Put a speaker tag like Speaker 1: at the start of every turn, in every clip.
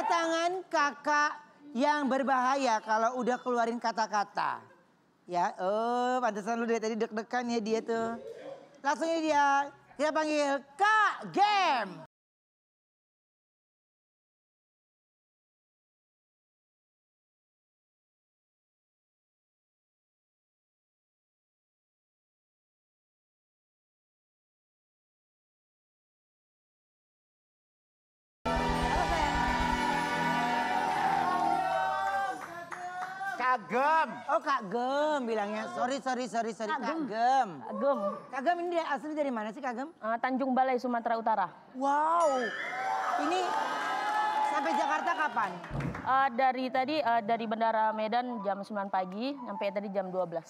Speaker 1: kedatangan kakak yang berbahaya kalau udah keluarin kata-kata. Ya, oh pantesan lu dari tadi deg-degan ya dia tuh. Langsung ini dia, kita panggil Kak Gem.
Speaker 2: Kak Gem.
Speaker 1: Oh Kak Gem bilangnya. Sorry. Kak Gem. Kak Gem ini asli dari mana sih Kak Gem?
Speaker 3: Tanjung Balai, Sumatera Utara.
Speaker 1: Wow. Ini sampai Jakarta kapan?
Speaker 3: Dari Bandara Medan jam 9 pagi, sampai tadi jam 12.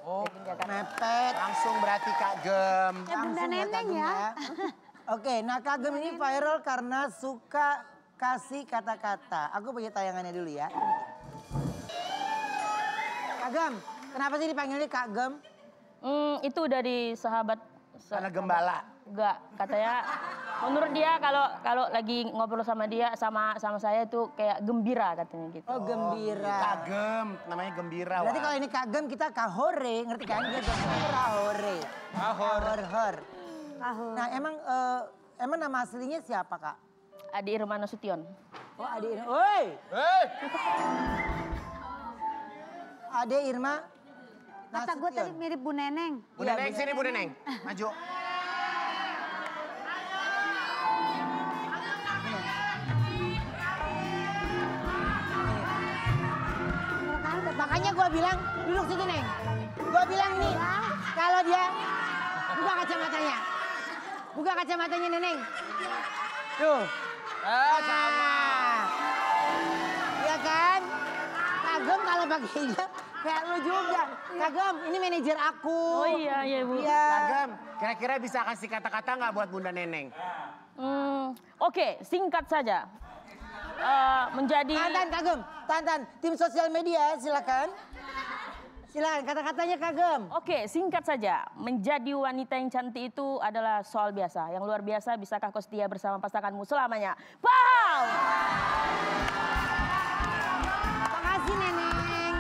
Speaker 2: Oh,
Speaker 1: mepet.
Speaker 2: Langsung berarti Kak Gem.
Speaker 1: Bunda Neneng ya. Oke, nah Kak Gem ini viral karena suka kasih kata-kata. Aku punya tayangannya dulu ya. Kak Gem, kenapa sih dipanggilnya Kak Gem?
Speaker 3: Itu dari sahabat.
Speaker 2: Karena gembala.
Speaker 3: Enggak, katanya menurut dia kalau lagi ngobrol sama dia sama saya itu kayak gembira katanya gitu.
Speaker 1: Oh, gembira.
Speaker 2: Kak Gem, namanya gembira.
Speaker 1: Berarti kalau ini Kak Gem kita kahore, ngerti kan? Dia gembira hore. Kahor. Nah, emang nama aslinya siapa, Kak?
Speaker 3: Adi Irma Nasution.
Speaker 1: Oh, Adi Irma. Woi.
Speaker 2: Hei.
Speaker 1: Ade Irma.
Speaker 4: Kata gue tadi mirip Bu Neneng.
Speaker 2: Bu Neneng, sini Bu Neneng. Maju.
Speaker 1: Makanya gue bilang, duduk situ Neng. Gue bilang ini, kalau dia buka kacamatanya. Buka kacamatanya Neneng. Tuh.
Speaker 2: Sama.
Speaker 1: Iya kan? Kak Gem kalau pakainya kayak lu juga. Kak Gem, ini manajer aku.
Speaker 3: Oh iya Bu.
Speaker 1: Iya.
Speaker 2: Kak Gem, kira-kira bisa kasih kata-kata nggak buat Bunda Neneng?
Speaker 3: Oke, singkat saja. Menjadi...
Speaker 1: Tantan Kak Gem, Tantan. Tim sosial media silakan. Silakan kata-katanya Kak Gem.
Speaker 3: Oke, singkat saja. Menjadi wanita yang cantik itu adalah soal biasa. Yang luar biasa, bisakah kau setia bersama pasanganmu selamanya? Paham?
Speaker 1: Makasih Neneng.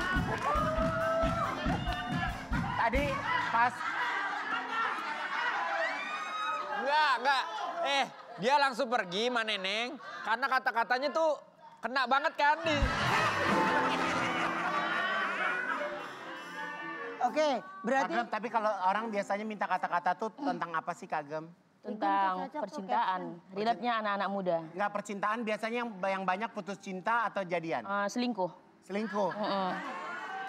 Speaker 2: Tadi pas...
Speaker 5: Enggak. Dia langsung pergi, Ma Neneng. Karena kata-katanya tuh kena banget kan di...
Speaker 1: Oke, berarti...
Speaker 2: Kak Gem, tapi kalau orang biasanya minta kata-kata tuh tentang apa sih Kak Gem?
Speaker 3: Tentang percintaan. Relate-nya anak-anak muda.
Speaker 2: Nggak percintaan biasanya yang banyak putus cinta atau jadian?
Speaker 3: Selingkuh.
Speaker 2: Selingkuh?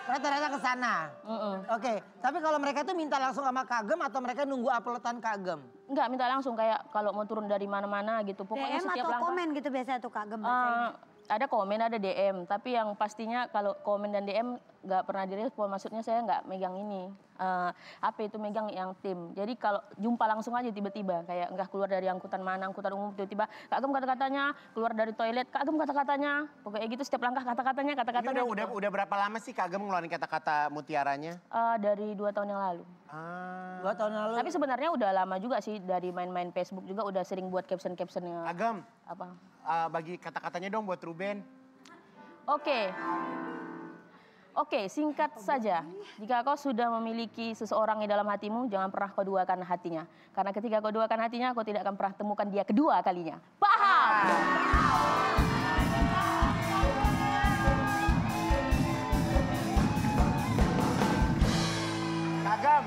Speaker 1: Rata-rata ke sana. Oke, tapi kalau mereka tuh minta langsung sama Kak Gem atau mereka nunggu uploadan Kak Gem?
Speaker 3: Enggak, minta langsung kayak kalau mau turun dari mana-mana gitu. Pokoknya
Speaker 4: DM
Speaker 3: setiap
Speaker 4: atau
Speaker 3: langkah.
Speaker 4: komen gitu biasa tuh Kak Gem bacain.
Speaker 3: Ada komen, ada DM. Tapi yang pastinya kalau komen dan DM nggak pernah direspon. Maksudnya saya nggak megang ini. Apa itu megang yang tim. Jadi kalau jumpa langsung aja tiba-tiba. Kayak nggak keluar dari angkutan mana, angkutan umum. Tiba-tiba Kak Gem kata-katanya, keluar dari toilet. Kak Gem kata-katanya. Pokoknya gitu setiap langkah kata-katanya.
Speaker 2: Ini udah berapa lama sih Kak Gem ngeluarin kata-kata mutiaranya?
Speaker 3: Dari 2 tahun yang lalu.
Speaker 1: 2 tahun lalu.
Speaker 3: Tapi sebenarnya udah lama juga sih. Dari main-main Facebook juga udah sering buat caption-captionnya.
Speaker 2: Kak Gem,
Speaker 3: Apa?
Speaker 2: bagi kata-katanya dong buat Ruben.
Speaker 3: Oke, singkat saja. Jika kau sudah memiliki seseorang di dalam hatimu, jangan pernah kau duakan hatinya. Karena ketika kau duakan hatinya, kau tidak akan pernah temukan dia kedua kalinya. Paham?
Speaker 2: Kak Gem,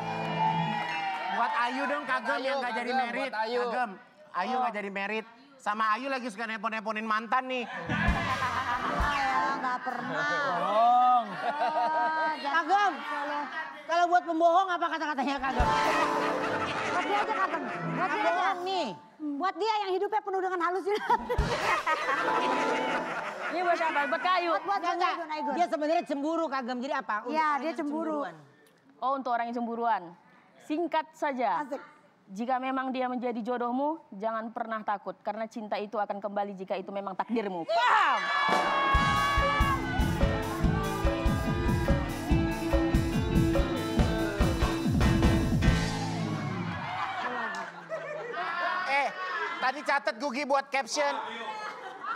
Speaker 2: buat Ayu dong Kak Gem yang nggak jadi merit.
Speaker 5: buat Ayu.
Speaker 2: Kak Gem, Ayu nggak jadi merit. Sama Ayu lagi suka nepon-neponin mantan nih.
Speaker 4: Nggak pernah.
Speaker 1: Bohong. Kak Gem, kalau buat pembohong apa kata-katanya Kak Gem?
Speaker 4: Buat dia aja Kak Gem. Buat dia aja.
Speaker 1: Bohong nih.
Speaker 4: Buat dia yang hidupnya penuh dengan halusinasi.
Speaker 3: Ini buat siapa? Buat kayu.
Speaker 4: Buat
Speaker 1: Enggak.
Speaker 4: Aigun.
Speaker 1: Dia sebenarnya cemburu Kak Gem. Jadi apa? Untuk
Speaker 4: Iya,
Speaker 1: orang
Speaker 4: dia
Speaker 1: yang
Speaker 4: cemburu.
Speaker 1: cemburuan.
Speaker 3: Oh, untuk orang yang cemburuan. Singkat saja.
Speaker 4: Asik.
Speaker 3: Jika memang dia menjadi jodohmu, jangan pernah takut. Karena cinta itu akan kembali jika itu memang takdirmu. Paham?
Speaker 2: Tadi catat Gugi buat caption.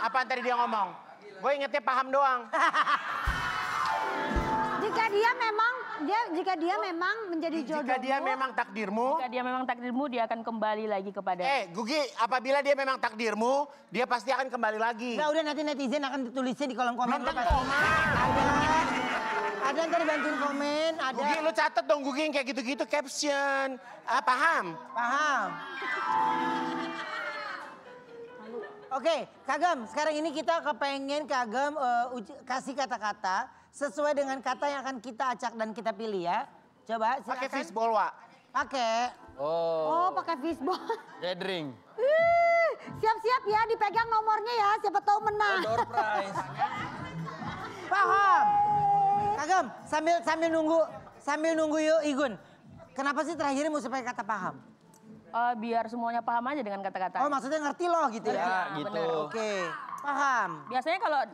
Speaker 2: Apaan tadi dia ngomong? Gue ingetnya paham doang.
Speaker 4: Jika dia memang menjadi jodohmu.
Speaker 2: Jika dia memang takdirmu.
Speaker 3: Jika dia memang takdirmu, dia akan kembali lagi kepada.
Speaker 2: Gugi, apabila dia memang takdirmu, dia pasti akan kembali lagi.
Speaker 1: Nah udah nanti netizen akan ditulisnya di kolom komen.
Speaker 2: Belum tentu,
Speaker 1: Ada yang tadi bantuin komen, ada.
Speaker 2: Gugi, lu catet dong Gugi yang kayak gitu-gitu caption. Paham?
Speaker 1: Paham. Oke, Kagem, sekarang ini kita kepengen Kagem kasih kata-kata sesuai dengan kata yang akan kita acak dan kita pilih ya. Coba silakan.
Speaker 2: Pakai fishball, Wak.
Speaker 1: Pakai.
Speaker 4: Oh, pakai fishball.
Speaker 5: Gathering.
Speaker 4: Siap-siap ya, dipegang nomornya ya, siapa tahu menang.
Speaker 5: Door prize.
Speaker 1: Paham. Kagem, sambil nunggu yuk Igun. Kenapa sih terakhirnya mesti pakai kata paham?
Speaker 3: Biar semuanya paham aja dengan kata-kata.
Speaker 1: Oh maksudnya ngerti loh gitu ya?
Speaker 5: Ya, gitu.
Speaker 3: bener.
Speaker 1: Oke, paham.
Speaker 3: Biasanya kalau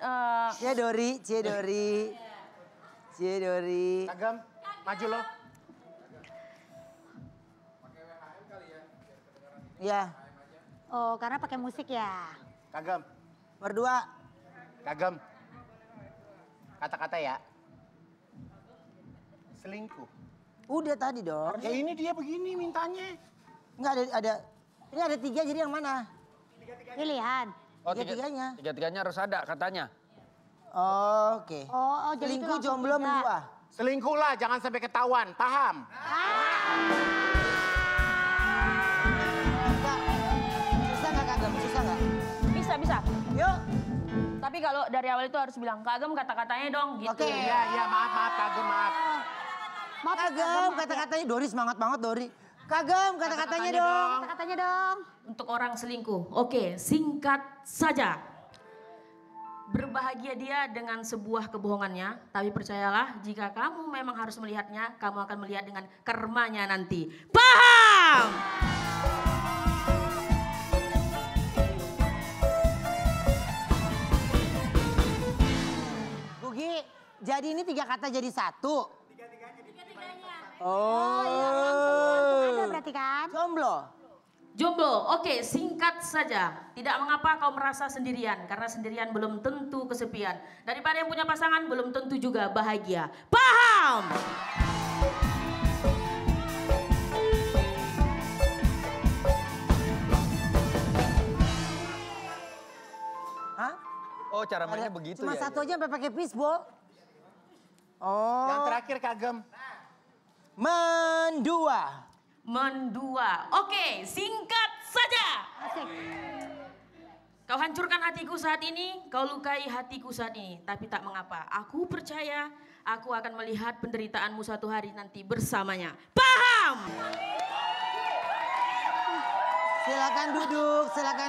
Speaker 1: Cie Dori.
Speaker 2: Kagem, maju lo.
Speaker 1: Ya,
Speaker 4: Oh, karena pakai musik ya.
Speaker 2: Kagem,
Speaker 1: berdua.
Speaker 2: Kagem. Kata-kata ya. Selingkuh.
Speaker 1: Udah tadi dong.
Speaker 2: Ya ini dia begini mintanya.
Speaker 1: Enggak ada. Ini ada 3 jadi yang mana?
Speaker 4: Pilihan.
Speaker 5: Oh,
Speaker 1: Tiga-tiganya.
Speaker 5: Tiga-tiganya harus ada katanya.
Speaker 1: Oke.
Speaker 4: Oh, jadi itu
Speaker 1: Selingkuh,
Speaker 4: langsung
Speaker 1: jomblo,
Speaker 4: 3.
Speaker 1: mendua.
Speaker 2: Selingkuh lah, jangan sampai ketahuan. Paham?
Speaker 1: Susah nggak Kagem? Susah nggak?
Speaker 3: bisa.
Speaker 1: Yuk.
Speaker 3: Tapi kalau dari awal itu harus bilang, Kagem kata-katanya dong gitu.
Speaker 1: Oke.
Speaker 2: Iya, maaf Kagem, maaf.
Speaker 1: Kagem, kata-katanya Dori semangat banget Dori. Kagem, kata-katanya dong.
Speaker 4: Kata-katanya dong.
Speaker 3: Untuk orang selingkuh, oke, singkat saja. Berbahagia dia dengan sebuah kebohongannya, tapi percayalah jika kamu memang harus melihatnya, kamu akan melihat dengan karmanya nanti. Paham?
Speaker 1: Gugi, jadi ini 3 kata jadi 1.
Speaker 4: Oh, iya langsung ada berarti kan?
Speaker 1: Jomblo.
Speaker 3: Jomblo, oke, singkat saja. Tidak mengapa kau merasa sendirian, karena sendirian belum tentu kesepian. Daripada yang punya pasangan belum tentu juga bahagia. Paham?
Speaker 1: Hah?
Speaker 5: Oh, cara mainnya begitu
Speaker 1: Cuma
Speaker 5: ya.
Speaker 1: 1 aja sampai pakai fishball. Oh.
Speaker 2: Yang terakhir Kagem.
Speaker 1: Mendua.
Speaker 3: Oke, singkat saja.
Speaker 4: Asik.
Speaker 3: Kau hancurkan hatiku saat ini, kau lukai hatiku saat ini. Tapi tak mengapa, aku percaya aku akan melihat penderitaanmu suatu hari nanti bersamanya. Paham?
Speaker 1: Silakan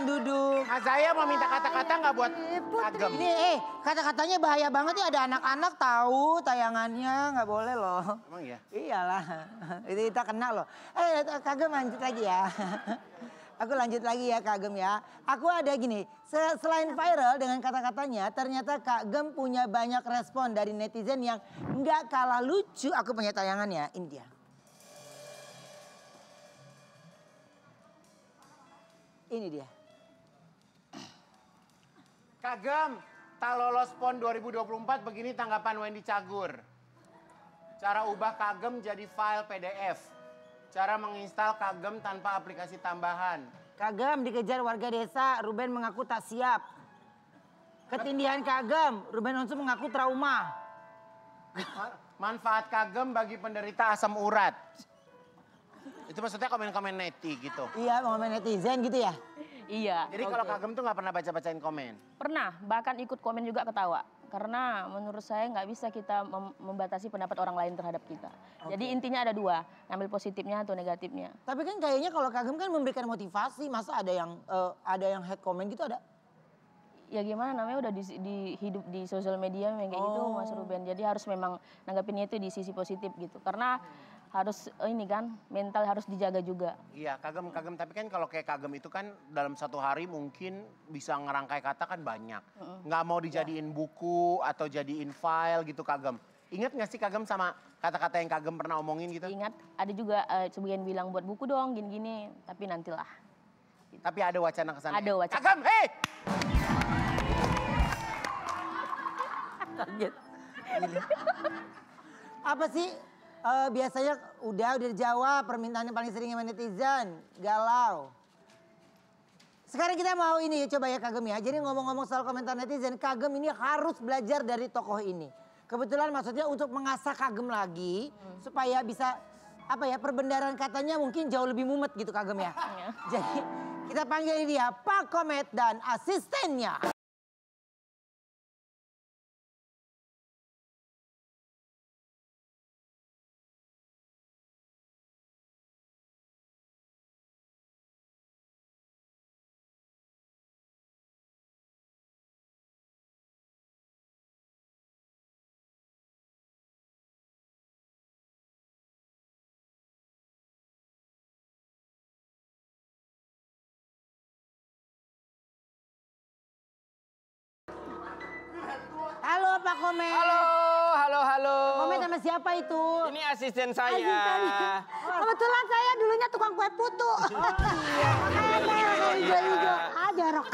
Speaker 1: duduk.
Speaker 2: Mas Zaya mau minta kata-kata nggak buat Kagem?
Speaker 1: Ini kata-katanya bahaya banget ya, ada anak-anak tahu tayangannya, nggak boleh loh.
Speaker 2: Emang ya?
Speaker 1: Iyalah, itu kita kena loh. Kagem lanjut lagi ya. Aku lanjut lagi ya Kagem ya. Aku ada gini, selain viral dengan kata-katanya, ternyata Kagem punya banyak respon dari netizen yang nggak kalah lucu. Aku punya tayangannya, ini dia. Ini dia.
Speaker 2: Kagem, tak lolos PON 2024 begini tanggapan Wendy Cagur. Cara ubah Kagem jadi file PDF. Cara menginstal Kagem tanpa aplikasi tambahan.
Speaker 1: Kagem dikejar warga desa, Ruben mengaku tak siap. Ketindihan Kagem, Ruben Onsu mengaku trauma.
Speaker 2: Manfaat Kagem bagi penderita asam urat. Itu maksudnya komen-komen neti gitu.
Speaker 1: Iya, mau ngomong netizen gitu ya?
Speaker 3: Iya.
Speaker 2: Jadi kalau Kagem tuh nggak pernah baca-bacain komen.
Speaker 3: Pernah, bahkan ikut komen juga ketawa. Karena menurut saya nggak bisa kita membatasi pendapat orang lain terhadap kita. Jadi intinya ada 2, ngambil positifnya atau negatifnya.
Speaker 1: Tapi kan kayaknya kalau Kagem kan memberikan motivasi, masa ada yang hate comment gitu ada?
Speaker 3: Ya gimana namanya udah di hidup di sosial media memang kayak gitu Mas Ruben. Jadi harus memang nanggapinnya itu di sisi positif gitu. Karena harus ini kan mental harus dijaga juga.
Speaker 2: Iya, Kagem. Tapi kan kalau kayak Kagem itu kan dalam 1 hari mungkin bisa ngerangkai kata kan banyak. Nggak mau dijadiin buku atau jadiin file gitu Kagem. Ingat nggak sih Kagem sama kata-kata yang Kagem pernah omongin gitu?
Speaker 3: Ingat ada juga sebagian bilang buat buku dong gini-gini. Tapi nantilah.
Speaker 2: Tapi ada wacana kesana.
Speaker 3: Ada wacana.
Speaker 2: Kagem, hei!
Speaker 1: Kaget. Gini. Apa sih biasanya udah dijawab permintaan yang paling sering sama netizen? Galau. Sekarang kita mau ini coba ya Kagem ya. Jadi ngomong-ngomong soal komentar netizen, Kagem ini harus belajar dari tokoh ini. Kebetulan maksudnya untuk mengasah Kagem lagi supaya bisa apa ya perbendaharaan katanya mungkin jauh lebih mumet gitu Kagem ya. Jadi kita panggil dia Pak Komet dan asistennya. Halo Pak Komet.
Speaker 5: Halo.
Speaker 1: Komet sama siapa itu?
Speaker 5: Ini asisten saya.
Speaker 4: Asistennya. Kebetulan saya dulunya tukang kue putu. Makanya saya kayak hijau-hijau. Ah, jorok.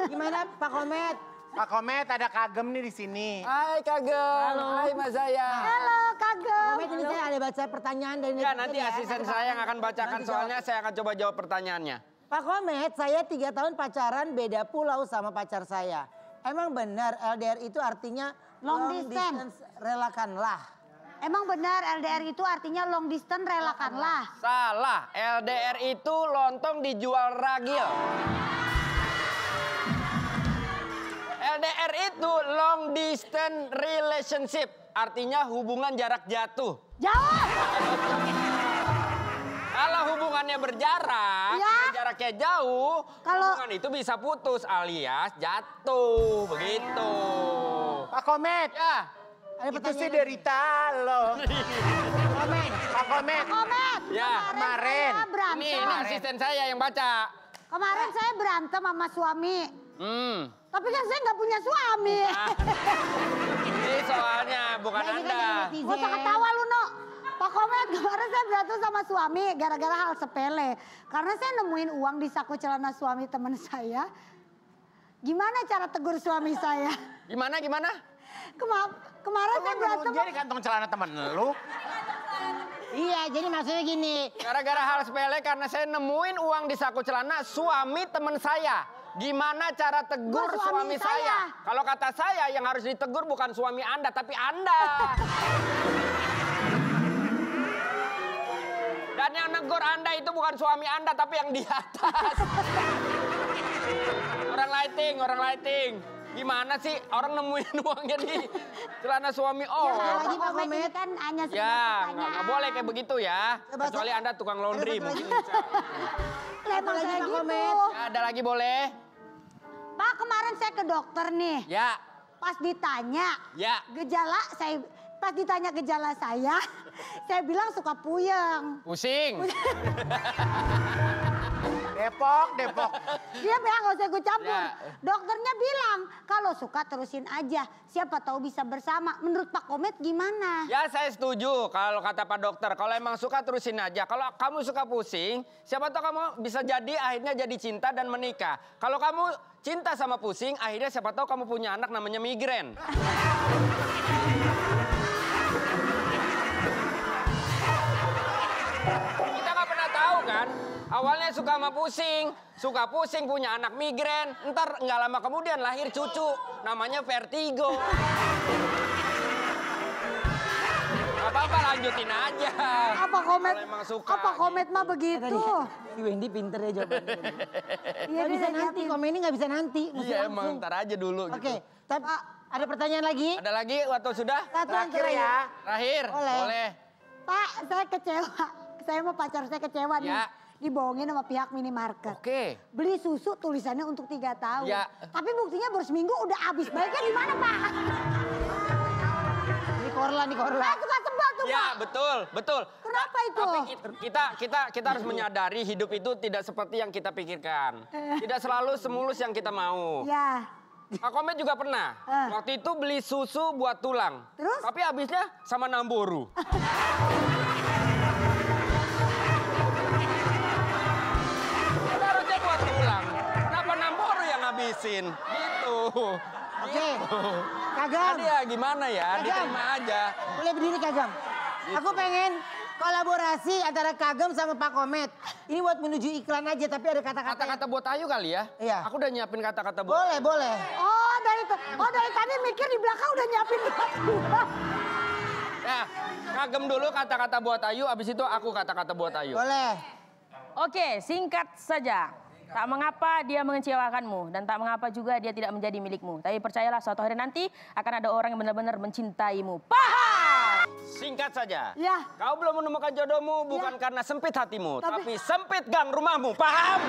Speaker 1: Gimana Pak Komet?
Speaker 2: Pak Komet ada Kagem nih di sini.
Speaker 5: Hai Kagem, hai Mas Zaya.
Speaker 4: Halo, Kagem.
Speaker 1: Komet ini saya ada baca pertanyaan dari
Speaker 5: Ya nanti asisten saya yang akan bacakan
Speaker 1: Nanti
Speaker 5: soalnya saya akan coba jawab pertanyaannya.
Speaker 1: Pak Komet, saya 3 tahun pacaran beda pulau sama pacar saya. Emang benar LDR itu artinya
Speaker 4: Long distance.
Speaker 1: Relakanlah.
Speaker 4: Emang benar LDR itu artinya long distance relakanlah.
Speaker 5: Salah, LDR itu lontong dijual ragil. LDR itu long distance relationship, artinya hubungan jarak jatuh.
Speaker 4: Jawab.
Speaker 5: Kalau hubungannya berjarak,
Speaker 4: Ya.
Speaker 5: jaraknya jauh,
Speaker 4: Kalau-
Speaker 5: hubungan itu bisa putus alias jatuh, begitu.
Speaker 2: Pak Komet,
Speaker 5: Ya,
Speaker 1: Ada
Speaker 2: itu
Speaker 1: pertanyaan
Speaker 2: sih
Speaker 1: lagi.
Speaker 2: derita lo.
Speaker 1: Komet.
Speaker 2: Pak Komet,
Speaker 4: Komet.
Speaker 5: Ya.
Speaker 2: Kemarin.
Speaker 4: Saya berantem.
Speaker 5: ini asisten saya yang baca.
Speaker 4: Kemarin saya berantem sama suami. Tapi kan saya nggak punya suami.
Speaker 5: Ini soalnya bukan
Speaker 1: Nah, ini kan
Speaker 5: Anda.
Speaker 1: dari netizen.
Speaker 4: Gak usah ketawa lu, No. Pak Komet, kemarin saya berantem sama suami gara-gara hal sepele. Karena saya nemuin uang di saku celana suami teman saya. Gimana cara tegur suami saya?
Speaker 5: Gimana?
Speaker 4: Kemarin saya berantem.
Speaker 2: Jadi kantong celana temen lu.
Speaker 1: Iya, jadi maksudnya gini.
Speaker 5: Gara-gara hal sepele karena saya nemuin uang di saku celana suami teman saya. Gimana cara tegur
Speaker 4: Gua
Speaker 5: suami
Speaker 4: suami
Speaker 5: saya?
Speaker 4: saya.
Speaker 5: Kalau kata saya yang harus ditegur bukan suami Anda tapi Anda. Dan yang negur Anda itu bukan suami Anda tapi yang di atas. Orang lighting. Gimana sih orang nemuin uangnya di celana suami? Oh.
Speaker 4: Ya,
Speaker 1: lagi,
Speaker 4: Pak
Speaker 1: Pak
Speaker 4: Komet ini
Speaker 1: Komet.
Speaker 4: kan hanya sebuah
Speaker 5: Ya,
Speaker 4: pertanyaan.
Speaker 5: nggak boleh kayak begitu ya.
Speaker 1: Coba,
Speaker 5: Kecuali Anda tukang laundry
Speaker 1: Ada satu
Speaker 5: mungkin
Speaker 1: lagi.
Speaker 5: bisa.
Speaker 4: Emang
Speaker 1: lagi,
Speaker 4: saya
Speaker 1: Pak
Speaker 4: gitu.
Speaker 1: Komet.
Speaker 5: Ya, ada lagi boleh?
Speaker 4: Pak, kemarin saya ke dokter nih.
Speaker 5: Ya,
Speaker 4: Pas ditanya
Speaker 5: ya.
Speaker 4: pas ditanya gejala saya bilang suka puyeng.
Speaker 5: Pusing.
Speaker 2: Depok.
Speaker 4: Dia bilang nggak usah gue campur.
Speaker 5: Ya.
Speaker 4: Dokternya bilang kalau suka terusin aja. Siapa tahu bisa bersama. Menurut Pak Komet gimana?
Speaker 5: Ya saya setuju kalau kata Pak Dokter. Kalau emang suka terusin aja. Kalau kamu suka pusing, siapa tahu kamu bisa jadi akhirnya jadi cinta dan menikah. Kalau kamu cinta sama pusing, akhirnya siapa tahu kamu punya anak namanya migrain. Kita nggak pernah tahu kan. Awalnya suka pusing punya anak migrain. Ntar nggak lama kemudian lahir cucu, namanya vertigo. Gak apa-apa lanjutin aja.
Speaker 4: Apa Komet?
Speaker 5: Kalau emang suka,
Speaker 4: Apa Komet mah
Speaker 1: Tadi,
Speaker 4: begitu?
Speaker 1: si Wendy pinter ya jawabannya.
Speaker 4: Iya,
Speaker 1: Gak
Speaker 4: dia
Speaker 1: bisa
Speaker 4: udah
Speaker 1: nanti,
Speaker 4: nyiapin.
Speaker 1: komen ini gak bisa nanti. mesti
Speaker 5: Iya
Speaker 1: langsung.
Speaker 5: emang ntar aja dulu
Speaker 1: Oke,
Speaker 5: gitu.
Speaker 1: tapi ada pertanyaan lagi?
Speaker 5: Ada lagi atau sudah?
Speaker 1: Satu yang
Speaker 2: Terakhir ya.
Speaker 5: Terakhir?
Speaker 1: Boleh.
Speaker 4: Pak, saya kecewa. Saya sama pacar saya kecewa nih.
Speaker 5: Ya.
Speaker 4: Dibohongin sama pihak minimarket.
Speaker 5: Oke.
Speaker 4: Beli susu tulisannya untuk 3 tahun.
Speaker 5: Ya.
Speaker 4: Tapi buktinya baru seminggu udah habis. Baiknya di mana, Pak?
Speaker 1: Di Korla.
Speaker 4: Saya suka sebel tuh,
Speaker 5: Ya
Speaker 4: Pak.
Speaker 5: betul.
Speaker 4: Kenapa itu?
Speaker 5: Tapi kita harus menyadari hidup itu tidak seperti yang kita pikirkan. Tidak selalu semulus yang kita mau.
Speaker 4: Ya.
Speaker 5: Pak Komet juga pernah. Waktu itu beli susu buat tulang.
Speaker 4: Terus?
Speaker 5: Tapi habisnya sama Namboru. Kita harusnya buat tulang. Kenapa Namboru yang ngabisin? Gitu.
Speaker 1: Oke, Kagam.
Speaker 5: Tadi ya gimana ya,
Speaker 1: Kagam.
Speaker 5: diterima aja.
Speaker 1: Boleh berdiri Kagam. Aku pengen kolaborasi antara Kagam sama Pak Komet. Ini buat menuju iklan aja tapi ada kata-kata.
Speaker 5: Kata-kata buat Ayu kali ya?
Speaker 1: Iya.
Speaker 5: Aku udah nyiapin kata-kata buat
Speaker 1: Boleh, boleh.
Speaker 4: Oh dari tadi mikir di belakang udah nyiapin dua.
Speaker 5: Ya, Kagem dulu kata-kata buat Ayu, abis itu aku kata-kata buat Ayu.
Speaker 1: Boleh.
Speaker 3: Oke, singkat saja. Tak mengapa dia mengecewakanmu dan tak mengapa juga dia tidak menjadi milikmu. Tapi percayalah suatu hari nanti akan ada orang yang benar-benar mencintaimu. Paham?
Speaker 5: Singkat saja.
Speaker 4: Ya.
Speaker 5: Kau belum menemukan jodohmu bukan karena sempit hatimu, tapi sempit gang rumahmu. Paham?